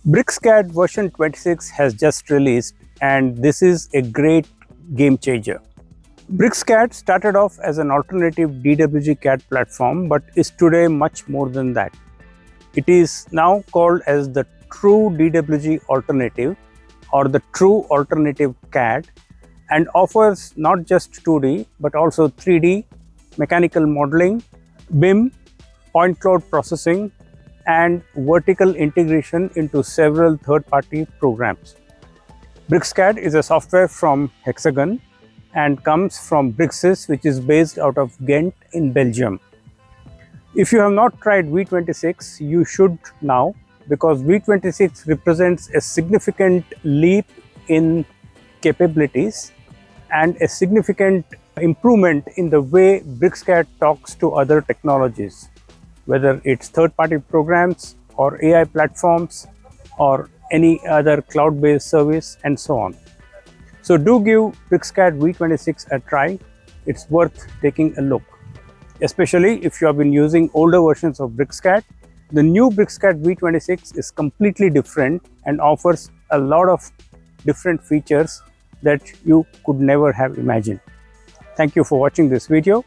BricsCAD version 26 has just released, and this is a great game changer. BricsCAD started off as an alternative DWG CAD platform but is today much more than that. It is now called as the true DWG alternative or the true alternative CAD and offers not just 2D but also 3D, mechanical modeling, BIM, point cloud processing, and vertical integration into several third-party programs. BricsCAD is a software from Hexagon and comes from BricsSys, which is based out of Ghent in Belgium. If you have not tried V26, you should now, because V26 represents a significant leap in capabilities and a significant improvement in the way BricsCAD talks to other technologies, whether it's third-party programs or AI platforms or any other cloud-based service and so on. So do give BricsCAD V26 a try. It's worth taking a look. Especially if you have been using older versions of BricsCAD, the new BricsCAD V26 is completely different and offers a lot of different features that you could never have imagined. Thank you for watching this video.